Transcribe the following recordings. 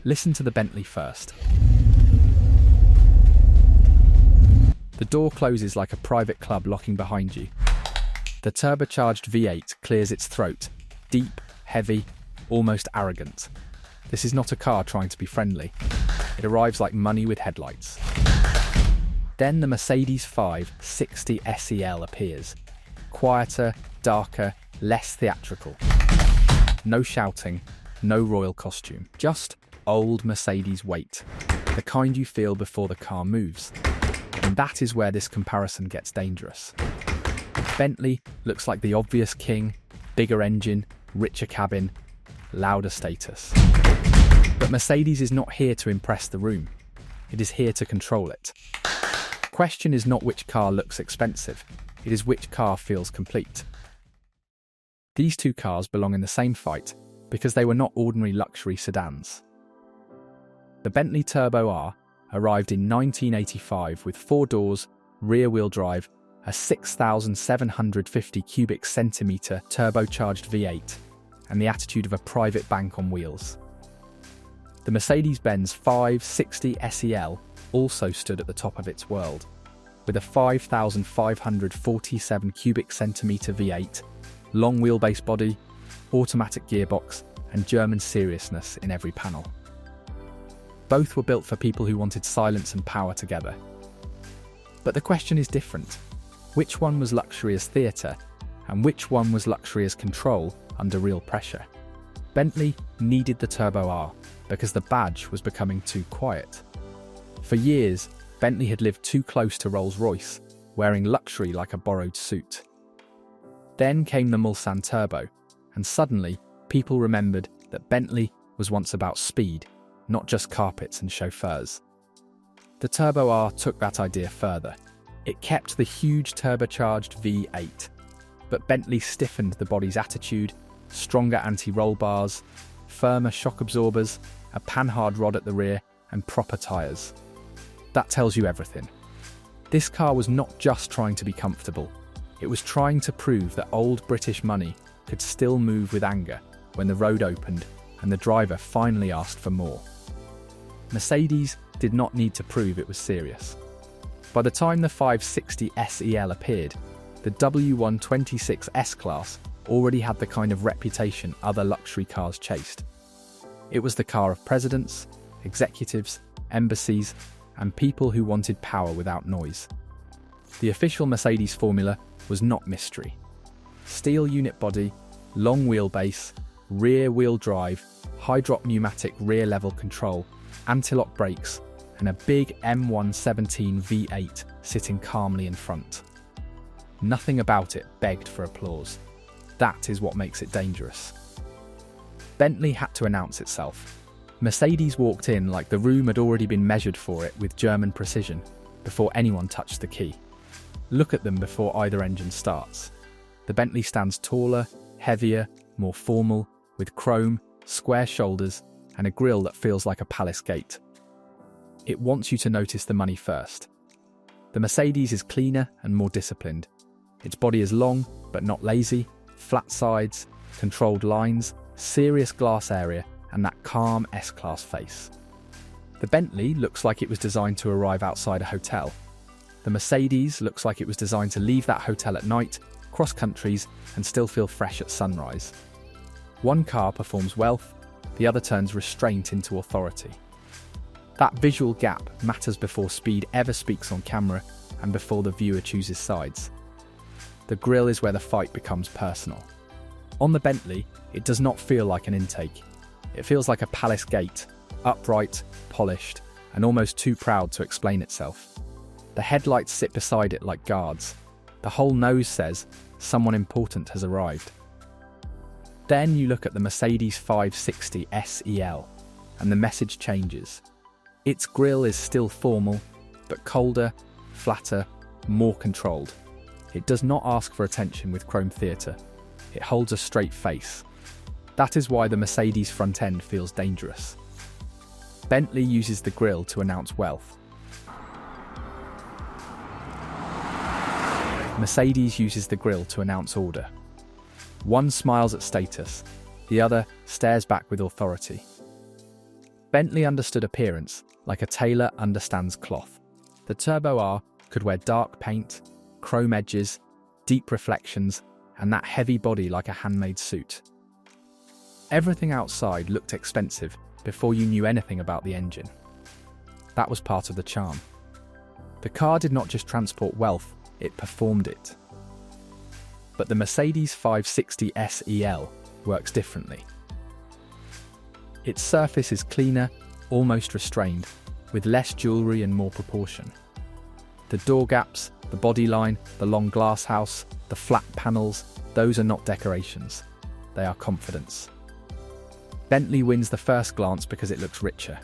Listen to the Bentley first. The door closes like a private club locking behind you. The turbocharged V8 clears its throat, deep, heavy, almost arrogant. This is not a car trying to be friendly. It arrives like money with headlights. Then the Mercedes 560 SEL appears. Quieter, darker, less theatrical. No shouting, no royal costume. Just old Mercedes weight. The kind you feel before the car moves. And that is where this comparison gets dangerous. Bentley looks like the obvious king, bigger engine, richer cabin, louder status. But Mercedes is not here to impress the room. It is here to control it. The question is not which car looks expensive, it is which car feels complete. These two cars belong in the same fight because they were not ordinary luxury sedans. The Bentley Turbo R arrived in 1985 with 4 doors, rear-wheel drive, a 6,750 cubic centimetre turbocharged V8, and the attitude of a private bank on wheels. The Mercedes-Benz 560 SEL also stood at the top of its world, with a 5,547 cubic centimetre V8, long wheelbase body, automatic gearbox, and German seriousness in every panel. Both were built for people who wanted silence and power together. But the question is different. Which one was luxury as theatre, and which one was luxury as control under real pressure? Bentley needed the Turbo R because the badge was becoming too quiet. For years, Bentley had lived too close to Rolls-Royce, wearing luxury like a borrowed suit. Then came the Mulsanne Turbo, and suddenly people remembered that Bentley was once about speed, not just carpets and chauffeurs. The Turbo R took that idea further. It kept the huge turbocharged V8, but Bentley stiffened the body's attitude, stronger anti-roll bars, firmer shock absorbers, a Panhard rod at the rear, and proper tyres. That tells you everything. This car was not just trying to be comfortable, it was trying to prove that old British money could still move with anger when the road opened and the driver finally asked for more. Mercedes did not need to prove it was serious. By the time the 560 SEL appeared, the W126 S-Class already had the kind of reputation other luxury cars chased. It was the car of presidents, executives, embassies, and people who wanted power without noise. The official Mercedes formula was not mystery. Steel unit body, long wheelbase, rear-wheel drive, high-drop pneumatic rear-level control, anti-lock brakes, and a big M117 V8 sitting calmly in front. Nothing about it begged for applause. That is what makes it dangerous. Bentley had to announce itself. Mercedes walked in like the room had already been measured for it with German precision before anyone touched the key. Look at them before either engine starts. The Bentley stands taller, heavier, more formal, with chrome, square shoulders, and a grille that feels like a palace gate. It wants you to notice the money first. The Mercedes is cleaner and more disciplined. Its body is long, but not lazy, flat sides, controlled lines, serious glass area, and that calm S-Class face. The Bentley looks like it was designed to arrive outside a hotel. The Mercedes looks like it was designed to leave that hotel at night, cross countries, and still feel fresh at sunrise. One car performs wealth, the other turns restraint into authority. That visual gap matters before speed ever speaks on camera and before the viewer chooses sides. The grille is where the fight becomes personal. On the Bentley, it does not feel like an intake. It feels like a palace gate, upright, polished, and almost too proud to explain itself. The headlights sit beside it like guards. The whole nose says, someone important has arrived. Then you look at the Mercedes 560 SEL, and the message changes. Its grille is still formal, but colder, flatter, more controlled. It does not ask for attention with chrome theatre. It holds a straight face. That is why the Mercedes front end feels dangerous. Bentley uses the grille to announce wealth. Mercedes uses the grille to announce order. One smiles at status, the other stares back with authority. Bentley understood appearance like a tailor understands cloth. The Turbo R could wear dark paint, chrome edges, deep reflections, and that heavy body like a handmade suit. Everything outside looked expensive before you knew anything about the engine. That was part of the charm. The car did not just transport wealth, it performed it. But the Mercedes 560 SEL works differently. Its surface is cleaner, almost restrained, with less jewellery and more proportion. The door gaps, the body line, the long glass house, the flat panels, those are not decorations. They are confidence. Bentley wins the first glance because it looks richer.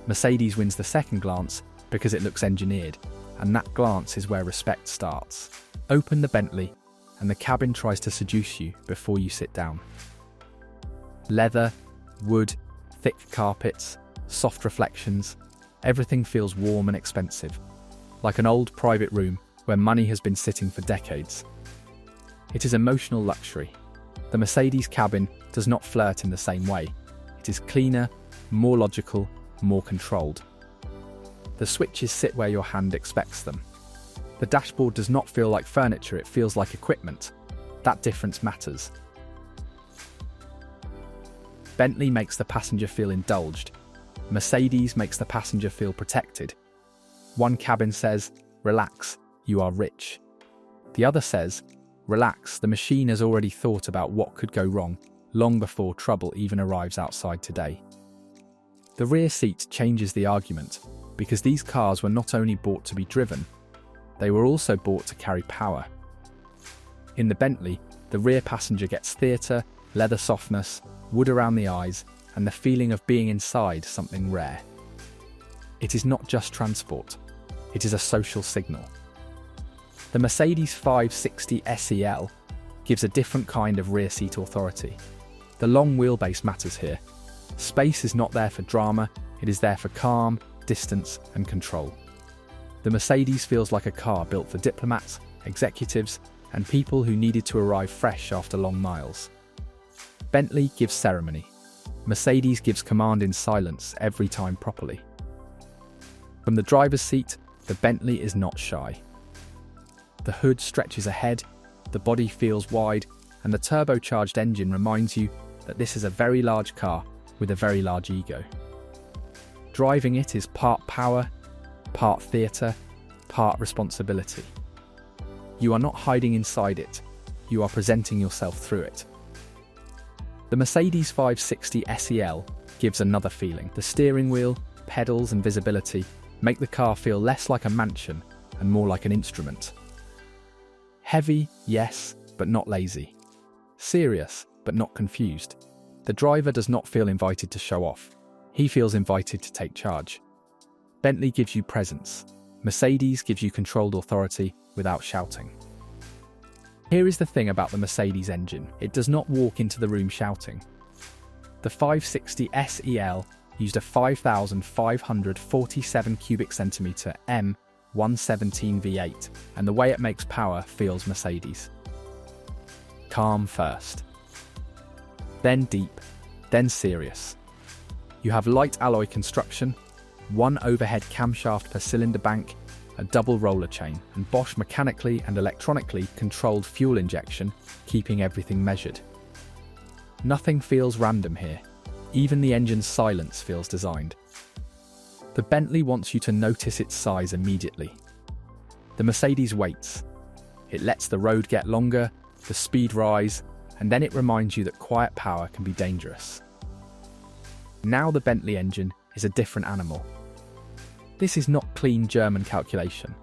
Mercedes wins the second glance because it looks engineered, and that glance is where respect starts. Open the Bentley, and the cabin tries to seduce you before you sit down. Leather, wood, thick carpets, soft reflections, everything feels warm and expensive, like an old private room where money has been sitting for decades. It is emotional luxury. The Mercedes cabin does not flirt in the same way. It is cleaner, more logical, more controlled. The switches sit where your hand expects them. The dashboard does not feel like furniture, it feels like equipment. That difference matters. Bentley makes the passenger feel indulged. Mercedes makes the passenger feel protected. One cabin says, "Relax, you are rich." The other says, "Relax, the machine has already thought about what could go wrong long before trouble even arrives outside today." The rear seat changes the argument because these cars were not only bought to be driven, they were also bought to carry power. In the Bentley, the rear passenger gets theatre, leather softness, wood around the eyes, and the feeling of being inside something rare. It is not just transport, it is a social signal. The Mercedes 560 SEL gives a different kind of rear seat authority. The long wheelbase matters here. Space is not there for drama, it is there for calm, distance, and control. The Mercedes feels like a car built for diplomats, executives, and people who needed to arrive fresh after long miles. Bentley gives ceremony. Mercedes gives command in silence every time properly. From the driver's seat, the Bentley is not shy. The hood stretches ahead, the body feels wide, and the turbocharged engine reminds you that this is a very large car with a very large ego. Driving it is part power, part theatre, part responsibility. You are not hiding inside it, you are presenting yourself through it. The Mercedes 560 SEL gives another feeling. The steering wheel, pedals and visibility make the car feel less like a mansion and more like an instrument. Heavy, yes, but not lazy. Serious, but not confused. The driver does not feel invited to show off. He feels invited to take charge. Bentley gives you presence. Mercedes gives you controlled authority without shouting. Here is the thing about the Mercedes engine. It does not walk into the room shouting. The 560 SEL used a 5,547 cubic centimetre M117 V8, and the way it makes power feels Mercedes. Calm first. Then deep, then serious. You have light alloy construction, one overhead camshaft per cylinder bank, a double roller chain, and Bosch mechanically and electronically controlled fuel injection, keeping everything measured. Nothing feels random here. Even the engine's silence feels designed. The Bentley wants you to notice its size immediately. The Mercedes waits. It lets the road get longer, the speed rise, and then it reminds you that quiet power can be dangerous. Now the Bentley engine is a different animal. This is not clean German calculation.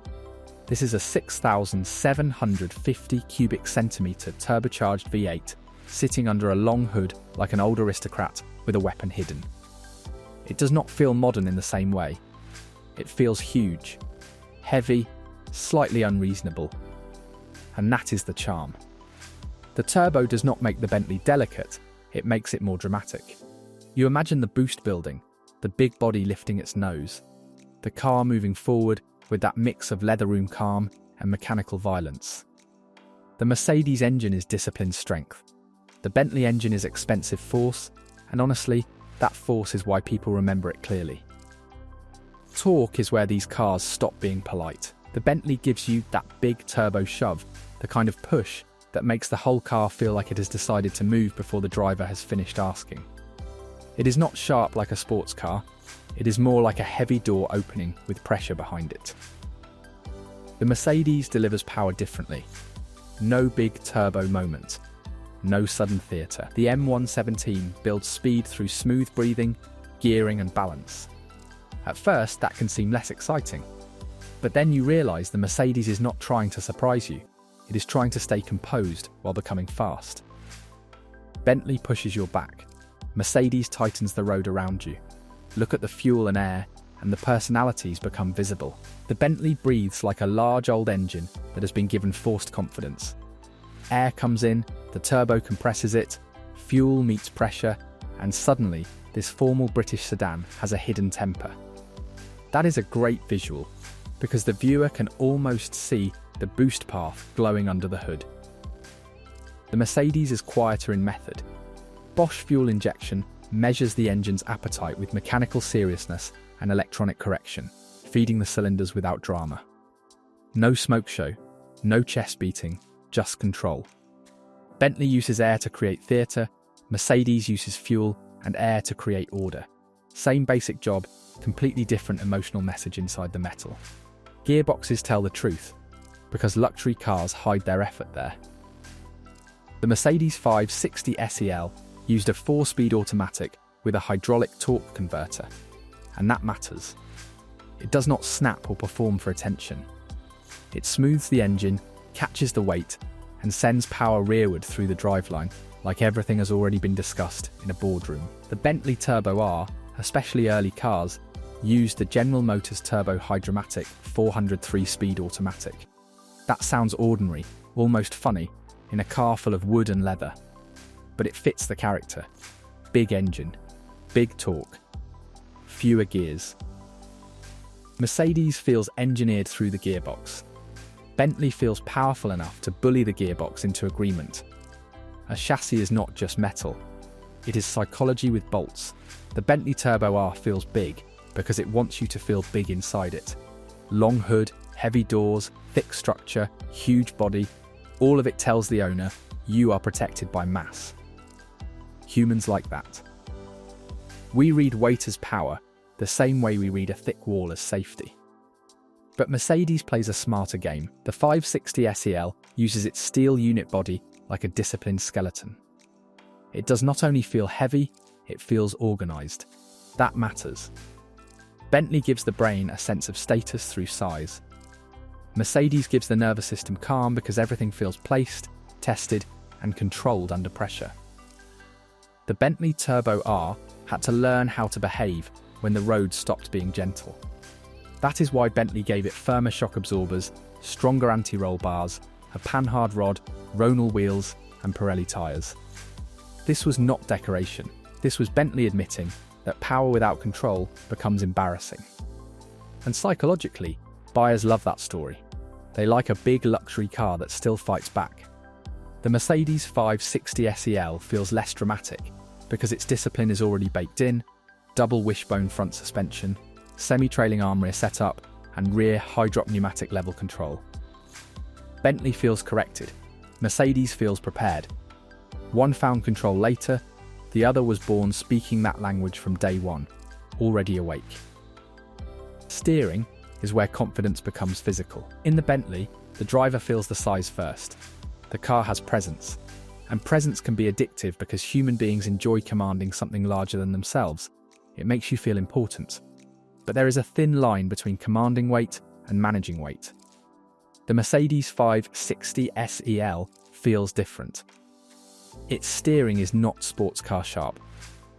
This is a 6,750 cubic centimetre turbocharged V8 sitting under a long hood like an old aristocrat with a weapon hidden. It does not feel modern in the same way. It feels huge, heavy, slightly unreasonable. And that is the charm. The turbo does not make the Bentley delicate, it makes it more dramatic. You imagine the boost building, the big body lifting its nose, the car moving forward with that mix of leather room calm and mechanical violence. The Mercedes engine is disciplined strength. The Bentley engine is expensive force, and honestly, That force is why people remember it clearly. Torque is where these cars stop being polite. The Bentley gives you that big turbo shove, the kind of push that makes the whole car feel like it has decided to move before the driver has finished asking. It is not sharp like a sports car, it is more like a heavy door opening with pressure behind it. The Mercedes delivers power differently. No big turbo moment. No sudden theatre. The M117 builds speed through smooth breathing, gearing and balance. At first, that can seem less exciting. But then you realise the Mercedes is not trying to surprise you. It is trying to stay composed while becoming fast. Bentley pushes your back. Mercedes tightens the road around you. Look at the fuel and air, and the personalities become visible. The Bentley breathes like a large old engine that has been given forced confidence. Air comes in, the turbo compresses it, fuel meets pressure, and suddenly this formal British sedan has a hidden temper. That is a great visual, because the viewer can almost see the boost path glowing under the hood. The Mercedes is quieter in method. Bosch fuel injection measures the engine's appetite with mechanical seriousness and electronic correction, feeding the cylinders without drama. No smoke show, no chest beating, just control. Bentley uses air to create theatre, Mercedes uses fuel and air to create order. Same basic job, completely different emotional message inside the metal. Gearboxes tell the truth, because luxury cars hide their effort there. The Mercedes 560 SEL used a 4-speed automatic with a hydraulic torque converter, and that matters. It does not snap or perform for attention. It smooths the engine, catches the weight, and sends power rearward through the driveline, like everything has already been discussed in a boardroom. The Bentley Turbo R, especially early cars, used the General Motors Turbo Hydromatic 403-speed automatic. That sounds ordinary, almost funny, in a car full of wood and leather. But it fits the character. Big engine, big torque, fewer gears. Mercedes feels engineered through the gearbox. Bentley feels powerful enough to bully the gearbox into agreement. A chassis is not just metal. It is psychology with bolts. The Bentley Turbo R feels big because it wants you to feel big inside it. Long hood, heavy doors, thick structure, huge body, all of it tells the owner you are protected by mass. Humans like that. We read weight as power, the same way we read a thick wall as safety. But Mercedes plays a smarter game. The 560 SEL uses its steel unit body like a disciplined skeleton. It does not only feel heavy, it feels organised. That matters. Bentley gives the brain a sense of status through size. Mercedes gives the nervous system calm because everything feels placed, tested, and controlled under pressure. The Bentley Turbo R had to learn how to behave when the road stopped being gentle. That is why Bentley gave it firmer shock absorbers, stronger anti-roll bars, a Panhard rod, Ronal wheels, and Pirelli tyres. This was not decoration. This was Bentley admitting that power without control becomes embarrassing. And psychologically, buyers love that story. They like a big luxury car that still fights back. The Mercedes 560 SEL feels less dramatic because its discipline is already baked in, double wishbone front suspension, semi-trailing arm rear setup, and rear high-drop pneumatic level control. Bentley feels corrected. Mercedes feels prepared. One found control later, the other was born speaking that language from day one, already awake. Steering is where confidence becomes physical. In the Bentley, the driver feels the size first. The car has presence, and presence can be addictive because human beings enjoy commanding something larger than themselves. It makes you feel important. But there is a thin line between commanding weight and managing weight. The Mercedes 560 SEL feels different. Its steering is not sports car sharp,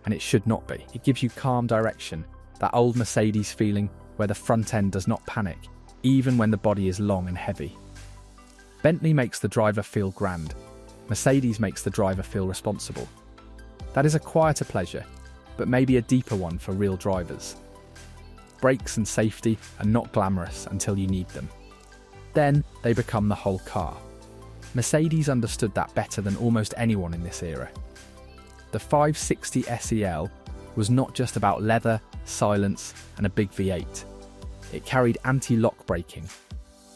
and it should not be. It gives you calm direction, that old Mercedes feeling where the front end does not panic, even when the body is long and heavy. Bentley makes the driver feel grand. Mercedes makes the driver feel responsible. That is a quieter pleasure, but maybe a deeper one for real drivers. Brakes and safety are not glamorous until you need them. Then they become the whole car. Mercedes understood that better than almost anyone in this era. The 560 SEL was not just about leather, silence, and a big V8. It carried anti-lock braking,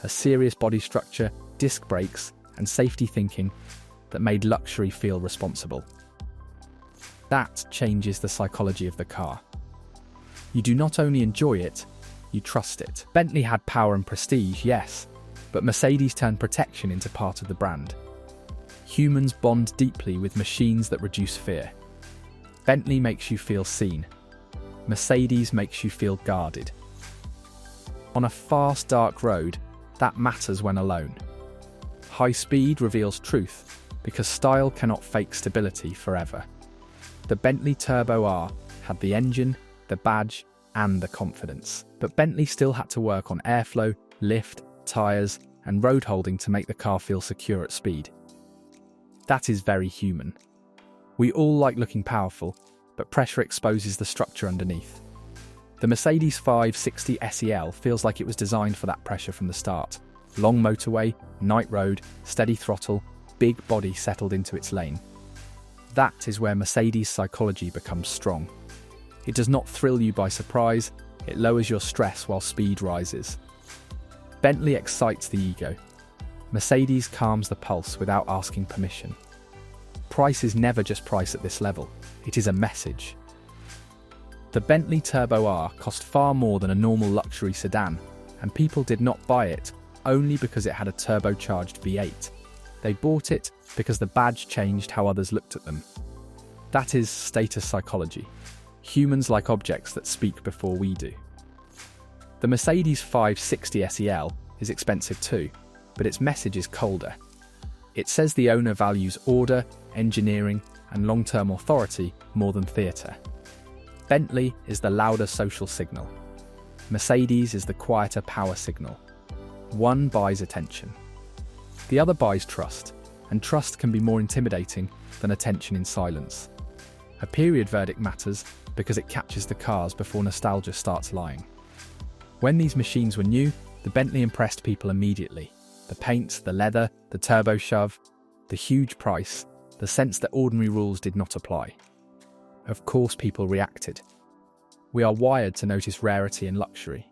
a serious body structure, disc brakes, and safety thinking that made luxury feel responsible. That changes the psychology of the car. You do not only enjoy it, you trust it. Bentley had power and prestige, yes, but Mercedes turned protection into part of the brand. Humans bond deeply with machines that reduce fear. Bentley makes you feel seen. Mercedes makes you feel guarded. On a fast, dark road, that matters when alone. High speed reveals truth, because style cannot fake stability forever. The Bentley Turbo R had the engine, the badge, and the confidence. But Bentley still had to work on airflow, lift, tyres, and road holding to make the car feel secure at speed. That is very human. We all like looking powerful, but pressure exposes the structure underneath. The Mercedes 560 SEL feels like it was designed for that pressure from the start. Long motorway, night road, steady throttle, big body settled into its lane. That is where Mercedes' psychology becomes strong. It does not thrill you by surprise, it lowers your stress while speed rises. Bentley excites the ego. Mercedes calms the pulse without asking permission. Price is never just price at this level, it is a message. The Bentley Turbo R cost far more than a normal luxury sedan, and people did not buy it only because it had a turbocharged V8. They bought it because the badge changed how others looked at them. That is status psychology. Humans like objects that speak before we do. The Mercedes 560 SEL is expensive too, but its message is colder. It says the owner values order, engineering, and long-term authority more than theatre. Bentley is the louder social signal. Mercedes is the quieter power signal. One buys attention. The other buys trust, and trust can be more intimidating than attention in silence. A period verdict matters because it catches the cars before nostalgia starts lying. When these machines were new, the Bentley impressed people immediately. The paint, the leather, the turbo shove, the huge price, the sense that ordinary rules did not apply. Of course people reacted. We are wired to notice rarity and luxury.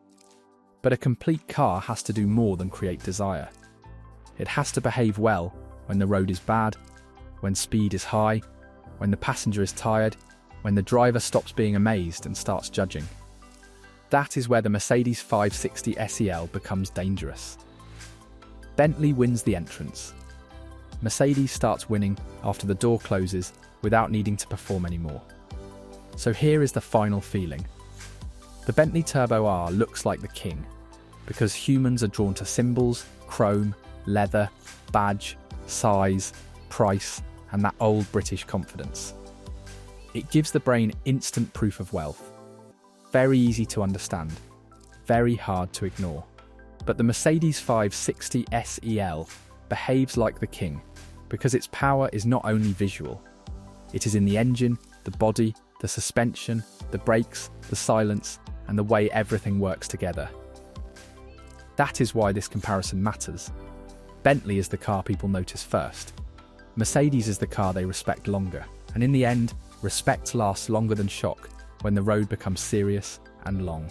But a complete car has to do more than create desire. It has to behave well when the road is bad, when speed is high, when the passenger is tired, when the driver stops being amazed and starts judging. That is where the Mercedes 560 SEL becomes dangerous. Bentley wins the entrance. Mercedes starts winning after the door closes without needing to perform anymore. So here is the final feeling. The Bentley Turbo R looks like the king, because humans are drawn to symbols, chrome, leather, badge, size, price, and that old British confidence. It gives the brain instant proof of wealth. Very easy to understand, very hard to ignore. But the Mercedes 560 SEL behaves like the king, because its power is not only visual. It is in the engine, the body, the suspension, the brakes, the silence, and the way everything works together. That is why this comparison matters. Bentley is the car people notice first. Mercedes is the car they respect longer. And in the end, respect lasts longer than shock when the road becomes serious and long.